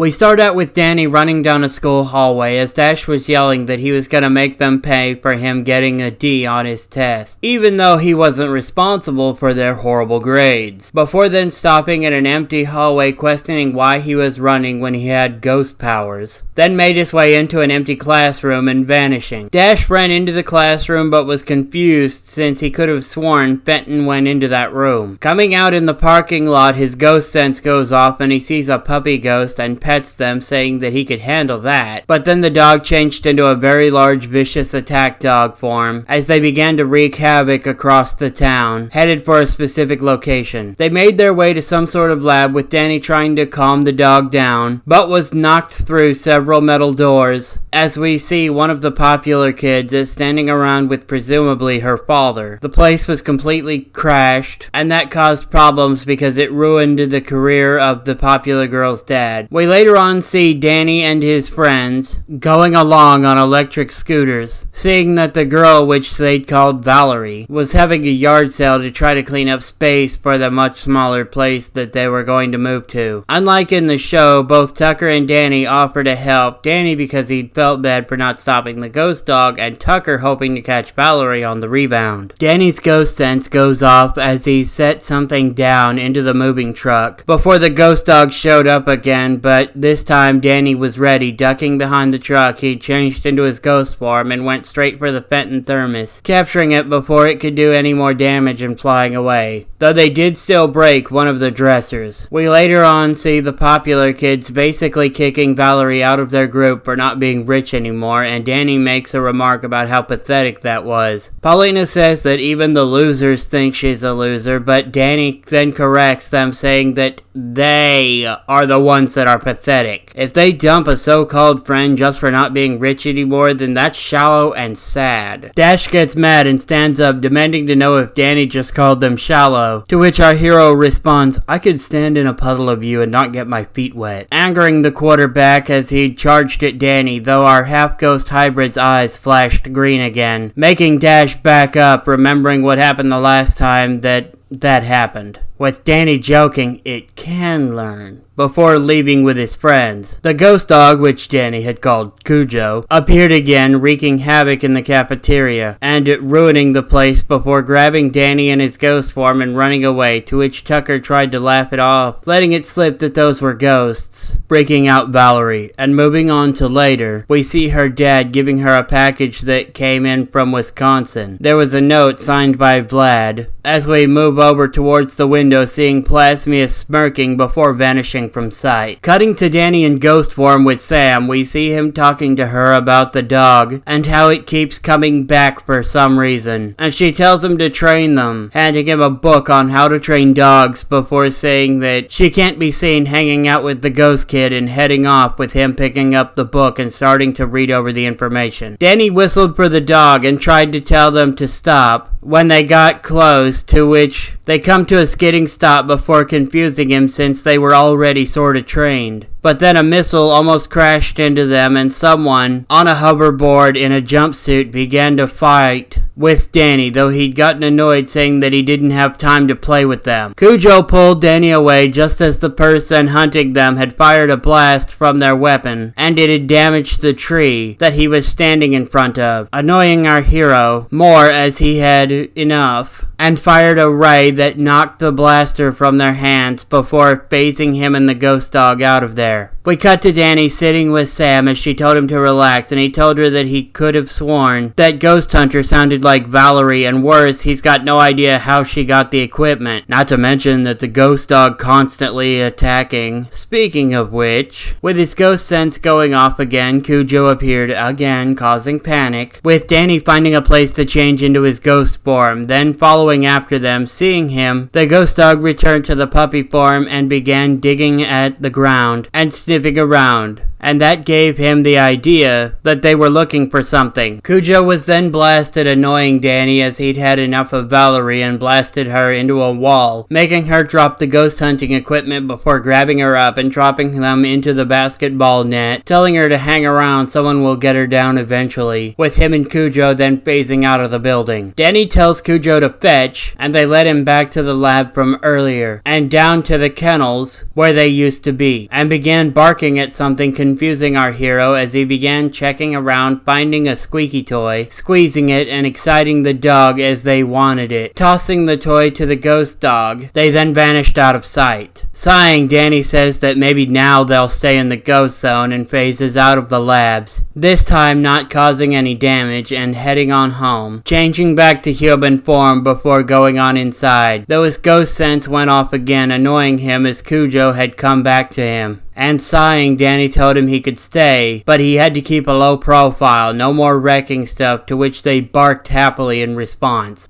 We start out with Danny running down a school hallway as Dash was yelling that he was going to make them pay for him getting a D on his test, even though he wasn't responsible for their horrible grades. Before then stopping in an empty hallway questioning why he was running when he had ghost powers. Then made his way into an empty classroom and vanishing. Dash ran into the classroom but was confused since he could have sworn Fenton went into that room. Coming out in the parking lot, his ghost sense goes off and he sees a puppy ghost and pets them, saying that he could handle that. But then the dog changed into a very large vicious attack dog form as they began to wreak havoc across the town, headed for a specific location. They made their way to some sort of lab with Danny trying to calm the dog down, but was knocked through several metal doors as we see one of the popular kids is standing around with presumably her father. The place was completely crashed, and that caused problems because it ruined the career of the popular girl's dad. We later on see Danny and his friends going along on electric scooters, seeing that the girl, which they'd called Valerie, was having a yard sale to try to clean up space for the much smaller place that they were going to move to. Unlike in the show, both Tucker and Danny offer to help, Danny because he felt bad for not stopping the ghost dog, and Tucker hoping to catch Valerie on the rebound. Danny's ghost sense goes off as he set something down into the moving truck before the ghost dog showed up again, but this time Danny was ready. Ducking behind the truck, he changed into his ghost form and went straight for the Fenton thermos, capturing it before it could do any more damage and flying away, though they did still break one of the dressers. We later on see the popular kids basically kicking Valerie out of their group for not being rich anymore, and Danny makes a remark about how pathetic that was. Paulina says that even the losers think she's a loser, but Danny then corrects them, saying that they are the ones that are pathetic. If they dump a so-called friend just for not being rich anymore, then that's shallow and sad. Dash gets mad and stands up, demanding to know if Danny just called them shallow, to which our hero responds, "I could stand in a puddle of you and not get my feet wet," angering the quarterback as he charged at Danny, though our half-ghost hybrid's eyes flashed green again, making Dash back up, remembering what happened the last time that happened, with Danny joking, "It can learn," before leaving with his friends. The ghost dog, which Danny had called Cujo, appeared again, wreaking havoc in the cafeteria and ruining the place before grabbing Danny in his ghost form and running away, to which Tucker tried to laugh it off, letting it slip that those were ghosts, breaking out Valerie. And moving on to later, we see her dad giving her a package that came in from Wisconsin. There was a note signed by Vlad. As we move over towards the window, seeing Plasmia smirking before vanishing from sight. Cutting to Danny in ghost form with Sam, we see him talking to her about the dog and how it keeps coming back for some reason, and she tells him to train them, handing him a book on how to train dogs before saying that she can't be seen hanging out with the ghost kid and heading off, with him picking up the book and starting to read over the information. Danny whistled for the dog and tried to tell them to stop when they got close, to which they come to a skidding stop before confusing him since they were already sorta trained. But then a missile almost crashed into them, and someone on a hoverboard in a jumpsuit began to fight with Danny, though he'd gotten annoyed, saying that he didn't have time to play with them. Cujo pulled Danny away just as the person hunting them had fired a blast from their weapon, and it had damaged the tree that he was standing in front of, annoying our hero more as he had enough, and fired a ray that knocked the blaster from their hands before phasing him and the ghost dog out of there. We cut to Danny sitting with Sam as she told him to relax, and he told her that he could have sworn that Ghost Hunter sounded like Valerie, and worse, he's got no idea how she got the equipment. Not to mention that the ghost dog constantly attacking. Speaking of which, with his ghost sense going off again, Cujo appeared again, causing panic, with Danny finding a place to change into his ghost form. Then following after them, seeing him, the ghost dog returned to the puppy form and began digging at the ground and sniffing around. and that gave him the idea that they were looking for something. Cujo was then blasted, annoying Danny as he'd had enough of Valerie and blasted her into a wall, making her drop the ghost hunting equipment before grabbing her up and dropping them into the basketball net, telling her to hang around, someone will get her down eventually, with him and Cujo then phasing out of the building. Danny tells Cujo to fetch, and they led him back to the lab from earlier, and down to the kennels where they used to be, and began barking at something, confusing our hero as he began checking around, finding a squeaky toy, squeezing it, and exciting the dog as they wanted it. Tossing the toy to the ghost dog, they then vanished out of sight. Sighing, Danny says that maybe now they'll stay in the ghost zone and phases out of the labs, this time not causing any damage and heading on home, changing back to human form before going on inside, though his ghost sense went off again, annoying him as Cujo had come back to him. And sighing, Danny told him he could stay, but he had to keep a low profile, no more wrecking stuff, to which they barked happily in response.